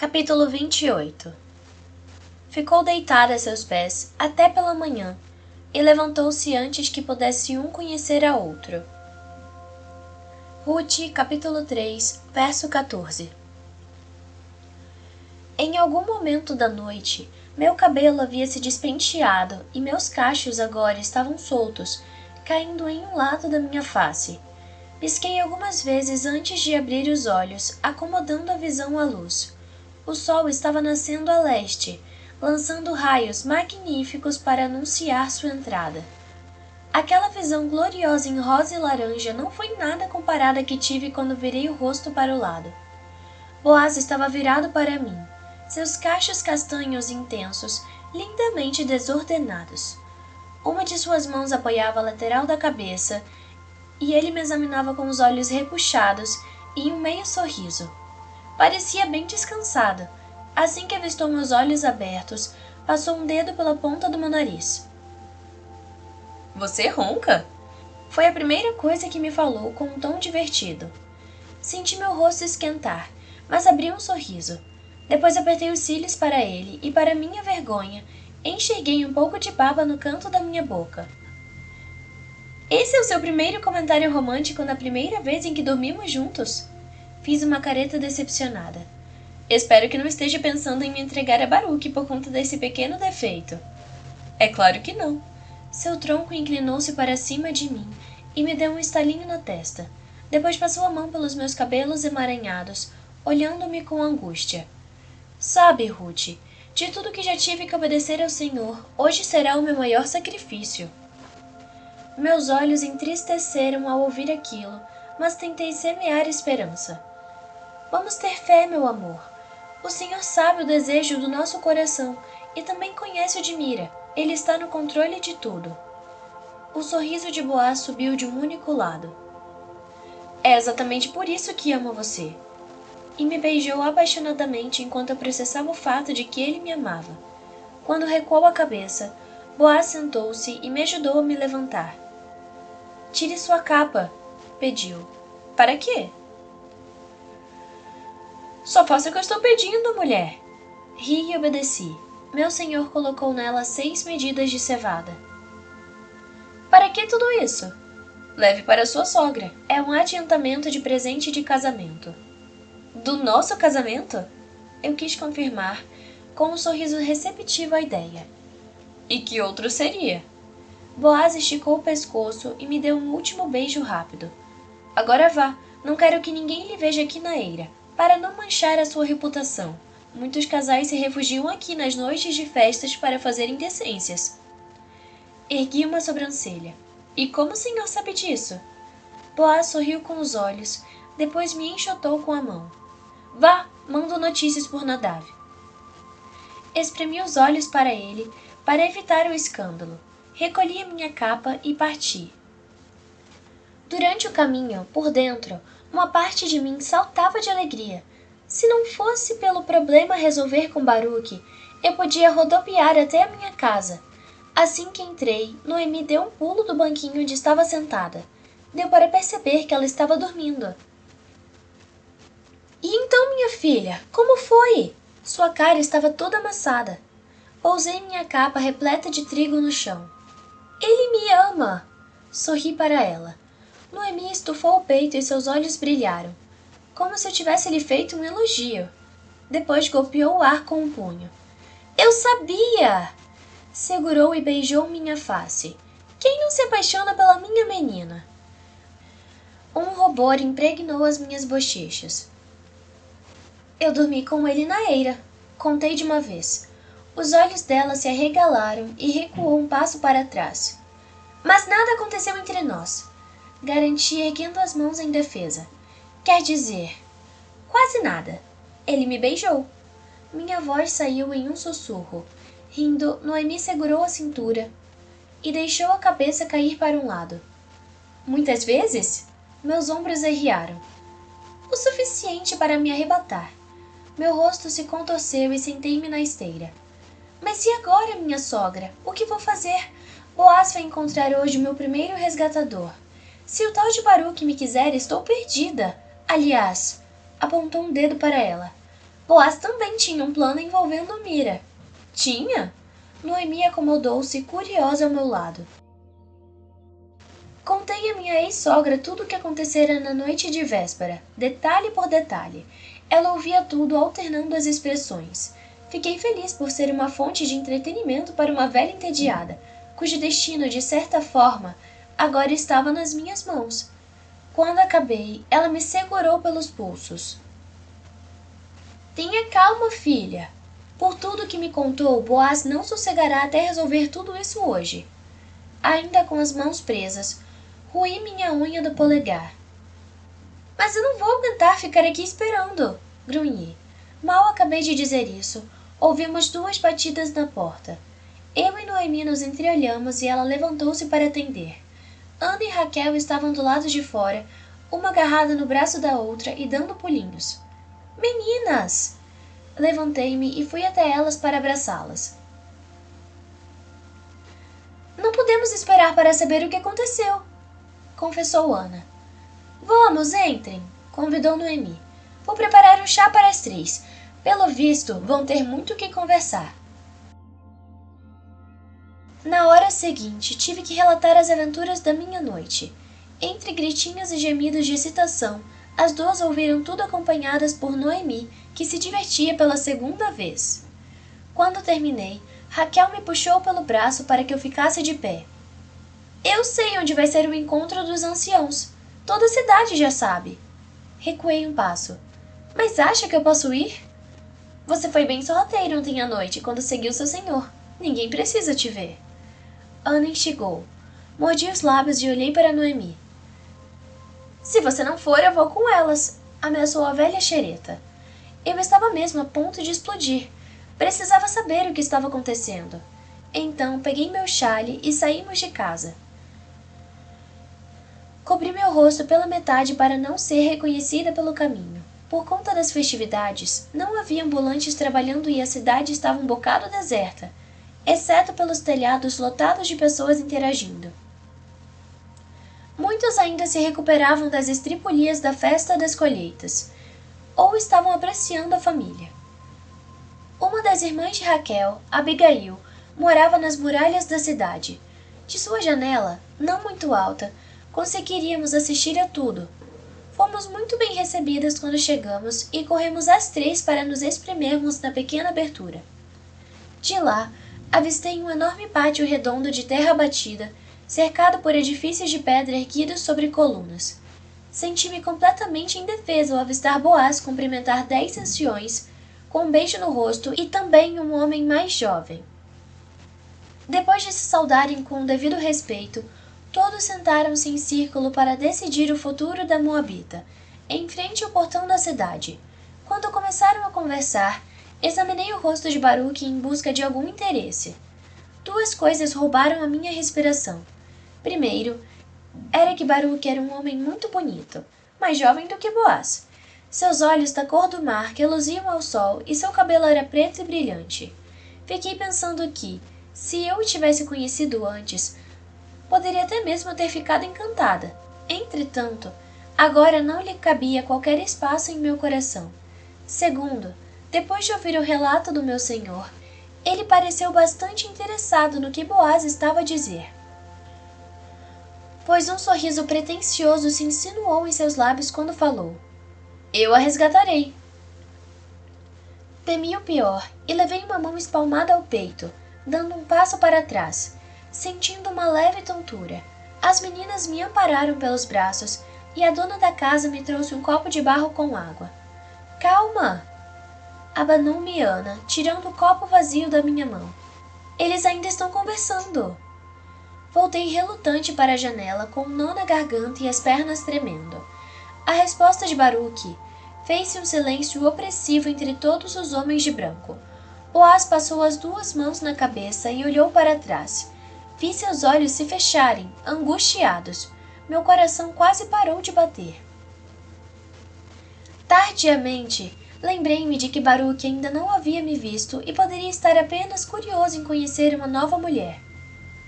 Capítulo 28. Ficou deitada a seus pés até pela manhã, e levantou-se antes que pudesse um conhecer a outro. Ruth, capítulo 3, verso 14. Em algum momento da noite, meu cabelo havia se despenteado e meus cachos agora estavam soltos, caindo em um lado da minha face. Pisquei algumas vezes antes de abrir os olhos, acomodando a visão à luz. O sol estava nascendo a leste, lançando raios magníficos para anunciar sua entrada. Aquela visão gloriosa em rosa e laranja não foi nada comparada à que tive quando virei o rosto para o lado. Boaz estava virado para mim, seus cachos castanhos intensos, lindamente desordenados. Uma de suas mãos apoiava a lateral da cabeça, e ele me examinava com os olhos repuxados e um meio sorriso. Parecia bem descansado. Assim que avistou meus olhos abertos, passou um dedo pela ponta do meu nariz. — Você ronca? Foi a primeira coisa que me falou com um tom divertido. Senti meu rosto esquentar, mas abri um sorriso. Depois apertei os cílios para ele e, para minha vergonha, enxerguei um pouco de baba no canto da minha boca. — Esse é o seu primeiro comentário romântico na primeira vez em que dormimos juntos? Fiz uma careta decepcionada. Espero que não esteja pensando em me entregar a Baruque por conta desse pequeno defeito. É claro que não. Seu tronco inclinou-se para cima de mim e me deu um estalinho na testa. Depois passou a mão pelos meus cabelos emaranhados, olhando-me com angústia. Sabe, Ruth, de tudo que já tive que obedecer ao Senhor, hoje será o meu maior sacrifício. Meus olhos entristeceram ao ouvir aquilo, mas tentei semear esperança. Vamos ter fé, meu amor. O Senhor sabe o desejo do nosso coração e também conhece o de Mira. Ele está no controle de tudo. O sorriso de Boaz subiu de um único lado. É exatamente por isso que amo você. E me beijou apaixonadamente enquanto eu processava o fato de que ele me amava. Quando recuou a cabeça, Boaz sentou-se e me ajudou a me levantar. Tire sua capa, pediu. Para quê? Só faça o que eu estou pedindo, mulher. Ri e obedeci. Meu senhor colocou nela 6 medidas de cevada. Para que tudo isso? Leve para sua sogra. É um adiantamento de presente de casamento. Do nosso casamento? Eu quis confirmar, com um sorriso receptivo à ideia. E que outro seria? Boaz esticou o pescoço e me deu um último beijo rápido. Agora vá, não quero que ninguém lhe veja aqui na eira. Para não manchar a sua reputação. Muitos casais se refugiam aqui nas noites de festas para fazer indecências. Ergui uma sobrancelha. E como o senhor sabe disso? Boaz sorriu com os olhos, depois me enxotou com a mão. Vá, mando notícias por Nadav. Espremi os olhos para ele, para evitar o escândalo. Recolhi a minha capa e parti. Durante o caminho, por dentro, uma parte de mim saltava de alegria. Se não fosse pelo problema a resolver com Baruque, eu podia rodopiar até a minha casa. Assim que entrei, Noemi deu um pulo do banquinho onde estava sentada. Deu para perceber que ela estava dormindo. E então, minha filha, como foi? Sua cara estava toda amassada. Pousei minha capa repleta de trigo no chão. Ele me ama! Sorri para ela. Noemi estufou o peito e seus olhos brilharam, como se eu tivesse lhe feito um elogio. Depois golpeou o ar com um punho. Eu sabia! Segurou e beijou minha face. Quem não se apaixona pela minha menina? Um rubor impregnou as minhas bochechas. Eu dormi com ele na eira, contei de uma vez. Os olhos dela se arregalaram e recuou um passo para trás. Mas nada aconteceu entre nós. Garanti erguendo as mãos em defesa. Quer dizer, quase nada. Ele me beijou. Minha voz saiu em um sussurro. Rindo, Noemi segurou a cintura e deixou a cabeça cair para um lado. Muitas vezes? Meus ombros arriaram. O suficiente para me arrebatar. Meu rosto se contorceu e sentei-me na esteira. Mas e agora, minha sogra? O que vou fazer? Boaz vai encontrar hoje o meu primeiro resgatador. Se o tal de Baruque me quiser, estou perdida. Aliás, apontou um dedo para ela. Boaz também tinha um plano envolvendo Mira. Tinha? Noemi acomodou-se curiosa ao meu lado. Contei à minha ex-sogra tudo o que acontecera na noite de véspera, detalhe por detalhe. Ela ouvia tudo, alternando as expressões. Fiquei feliz por ser uma fonte de entretenimento para uma velha entediada, cujo destino, de certa forma, agora estava nas minhas mãos. Quando acabei, ela me segurou pelos pulsos. Tenha calma, filha. Por tudo que me contou, Boaz não sossegará até resolver tudo isso hoje. Ainda com as mãos presas, roí minha unha do polegar. Mas eu não vou aguentar ficar aqui esperando, grunhi. Mal acabei de dizer isso, ouvimos 2 batidas na porta. Eu e Noemi nos entreolhamos e ela levantou-se para atender. Ana e Raquel estavam do lado de fora, uma agarrada no braço da outra e dando pulinhos. Meninas! Levantei-me e fui até elas para abraçá-las. Não podemos esperar para saber o que aconteceu, confessou Ana. Vamos, entrem, convidou Noemi. Vou preparar um chá para as 3. Pelo visto, vão ter muito o que conversar. Na hora seguinte, tive que relatar as aventuras da minha noite. Entre gritinhos e gemidos de excitação, as 2 ouviram tudo acompanhadas por Noemi, que se divertia pela 2ª vez. Quando terminei, Raquel me puxou pelo braço para que eu ficasse de pé. Eu sei onde vai ser o encontro dos anciãos. Toda a cidade já sabe. Recuei um passo. Mas acha que eu posso ir? Você foi bem sorrateiro ontem à noite, quando seguiu seu senhor. Ninguém precisa te ver. Ana instigou. Mordi os lábios e olhei para Noemi. Se você não for, eu vou com elas, ameaçou a velha xereta. Eu estava mesmo a ponto de explodir. Precisava saber o que estava acontecendo. Então peguei meu chale e saímos de casa. Cobri meu rosto pela metade para não ser reconhecida pelo caminho. Por conta das festividades, não havia ambulantes trabalhando e a cidade estava um bocado deserta, exceto pelos telhados lotados de pessoas interagindo. Muitos ainda se recuperavam das estripulias da festa das colheitas, ou estavam apreciando a família. Uma das irmãs de Raquel, Abigail, morava nas muralhas da cidade. De sua janela, não muito alta, conseguiríamos assistir a tudo. Fomos muito bem recebidas quando chegamos e corremos às 3 para nos espremermos na pequena abertura. De lá, avistei um enorme pátio redondo de terra batida, cercado por edifícios de pedra erguidos sobre colunas. Senti-me completamente indefesa ao avistar Boaz cumprimentar 10 anciões, com um beijo no rosto e também um homem mais jovem. Depois de se saudarem com o devido respeito, todos sentaram-se em círculo para decidir o futuro da Moabita, em frente ao portão da cidade. Quando começaram a conversar, examinei o rosto de Baruque em busca de algum interesse. 2 coisas roubaram a minha respiração. Primeiro, era que Baruque era um homem muito bonito, mais jovem do que Boaz. Seus olhos da cor do mar reluziam ao sol e seu cabelo era preto e brilhante. Fiquei pensando que, se eu o tivesse conhecido antes, poderia até mesmo ter ficado encantada. Entretanto, agora não lhe cabia qualquer espaço em meu coração. Segundo, depois de ouvir o relato do meu senhor, ele pareceu bastante interessado no que Boaz estava a dizer, pois um sorriso pretensioso se insinuou em seus lábios quando falou. Eu a resgatarei. Temi o pior e levei uma mão espalmada ao peito, dando um passo para trás, sentindo uma leve tontura. As meninas me ampararam pelos braços e a dona da casa me trouxe um copo de barro com água. Calma! Abanou-me Ana, tirando o copo vazio da minha mão. Eles ainda estão conversando. Voltei relutante para a janela, com um nó na garganta e as pernas tremendo. A resposta de Baruque fez-se um silêncio opressivo entre todos os homens de branco. Boaz passou as 2 mãos na cabeça e olhou para trás. Vi seus olhos se fecharem, angustiados. Meu coração quase parou de bater. Tardiamente, lembrei-me de que Baruque ainda não havia me visto e poderia estar apenas curioso em conhecer uma nova mulher.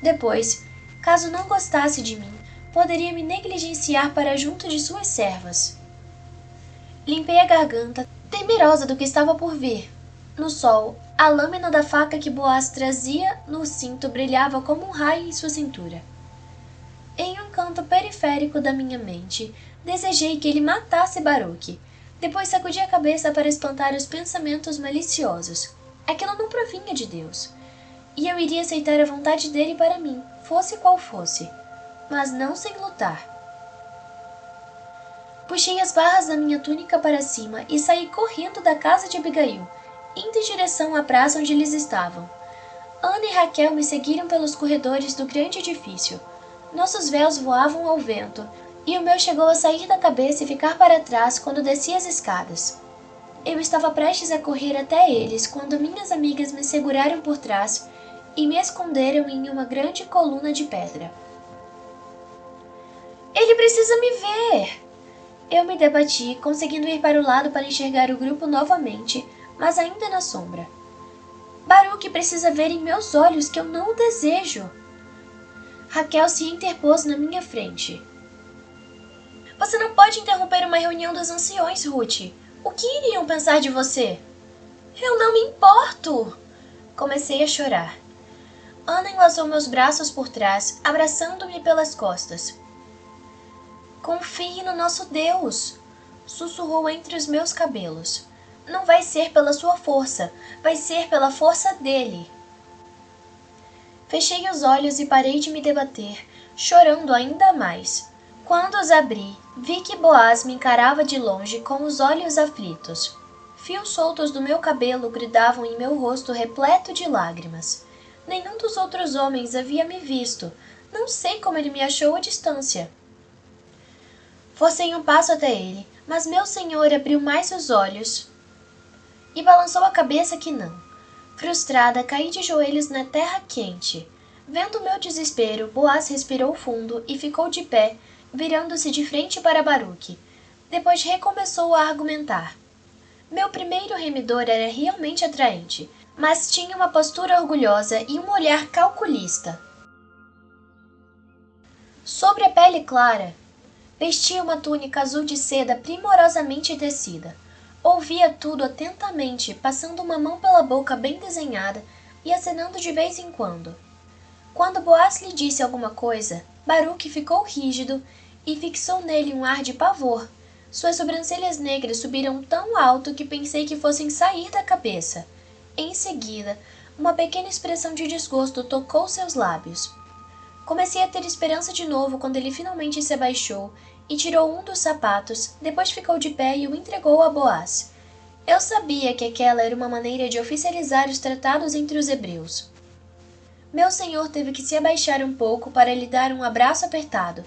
Depois, caso não gostasse de mim, poderia me negligenciar para junto de suas servas. Limpei a garganta, temerosa do que estava por vir. No sol, a lâmina da faca que Boaz trazia no cinto brilhava como um raio em sua cintura. Em um canto periférico da minha mente, desejei que ele matasse Baruque. Depois sacudi a cabeça para espantar os pensamentos maliciosos. Aquilo não provinha de Deus. E eu iria aceitar a vontade dele para mim, fosse qual fosse, mas não sem lutar. Puxei as barras da minha túnica para cima e saí correndo da casa de Abigail, indo em direção à praça onde eles estavam. Ana e Raquel me seguiram pelos corredores do grande edifício. Nossos véus voavam ao vento, e o meu chegou a sair da cabeça e ficar para trás quando desci as escadas. Eu estava prestes a correr até eles quando minhas amigas me seguraram por trás e me esconderam em uma grande coluna de pedra. Ele precisa me ver! Eu me debati, conseguindo ir para o lado para enxergar o grupo novamente, mas ainda na sombra. Baruque precisa ver em meus olhos que eu não o desejo. Raquel se interpôs na minha frente. Você não pode interromper uma reunião dos anciões, Ruth. O que iriam pensar de você? Eu não me importo! Comecei a chorar. Ana enlaçou meus braços por trás, abraçando-me pelas costas. Confie no nosso Deus, sussurrou entre os meus cabelos. Não vai ser pela sua força, vai ser pela força dele. Fechei os olhos e parei de me debater, chorando ainda mais. Quando os abri, vi que Boaz me encarava de longe com os olhos aflitos. Fios soltos do meu cabelo grudavam em meu rosto repleto de lágrimas. Nenhum dos outros homens havia me visto. Não sei como ele me achou à distância. Forcei um passo até ele, mas meu senhor abriu mais os olhos e balançou a cabeça que não. Frustrada, caí de joelhos na terra quente. Vendo meu desespero, Boaz respirou fundo e ficou de pé, virando-se de frente para Baruque. Depois recomeçou a argumentar. Meu primeiro remidor era realmente atraente, mas tinha uma postura orgulhosa e um olhar calculista. Sobre a pele clara, vestia uma túnica azul de seda primorosamente tecida. Ouvia tudo atentamente, passando uma mão pela boca bem desenhada e acenando de vez em quando. Quando Boaz lhe disse alguma coisa, Baruque ficou rígido e fixou nele um ar de pavor. Suas sobrancelhas negras subiram tão alto que pensei que fossem sair da cabeça. Em seguida, uma pequena expressão de desgosto tocou seus lábios. Comecei a ter esperança de novo quando ele finalmente se abaixou e tirou um dos sapatos, depois ficou de pé e o entregou a Boaz. Eu sabia que aquela era uma maneira de oficializar os tratados entre os hebreus. Meu senhor teve que se abaixar um pouco para lhe dar um abraço apertado.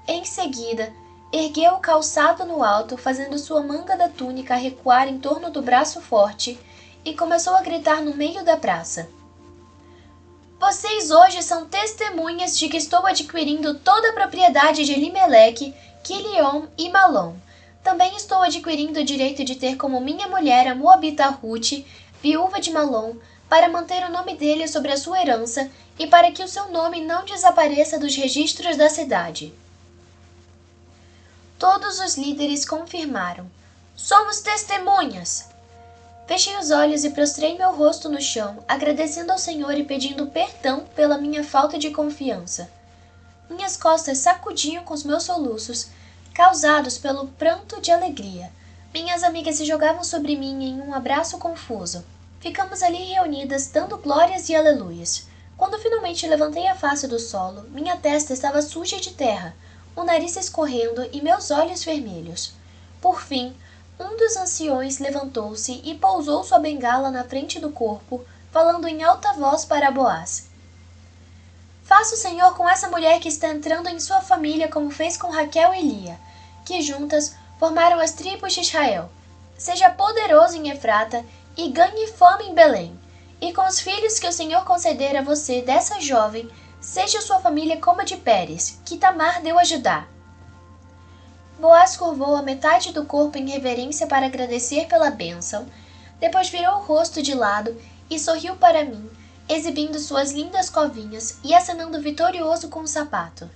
Em seguida, ergueu o calçado no alto, fazendo sua manga da túnica recuar em torno do braço forte, e começou a gritar no meio da praça. Vocês hoje são testemunhas de que estou adquirindo toda a propriedade de Elimeleque, Quilion e Malom. Também estou adquirindo o direito de ter como minha mulher a Moabita Ruth, viúva de Malom, para manter o nome dele sobre a sua herança e para que o seu nome não desapareça dos registros da cidade. Todos os líderes confirmaram. Somos testemunhas! Fechei os olhos e prostrei meu rosto no chão, agradecendo ao Senhor e pedindo perdão pela minha falta de confiança. Minhas costas sacudiam com os meus soluços, causados pelo pranto de alegria. Minhas amigas se jogavam sobre mim em um abraço confuso. Ficamos ali reunidas, dando glórias e aleluias. Quando finalmente levantei a face do solo, minha testa estava suja de terra, o nariz escorrendo e meus olhos vermelhos. Por fim, um dos anciões levantou-se e pousou sua bengala na frente do corpo, falando em alta voz para Boaz. Faça o Senhor com essa mulher que está entrando em sua família como fez com Raquel e Lia, que juntas formaram as tribos de Israel. Seja poderoso em Efrata e ganhe fama em Belém. E com os filhos que o Senhor conceder a você dessa jovem, seja sua família como a de Pérez, que Tamar deu a Judá. Boaz curvou a metade do corpo em reverência para agradecer pela bênção, depois virou o rosto de lado e sorriu para mim, exibindo suas lindas covinhas e acenando vitorioso com o sapato.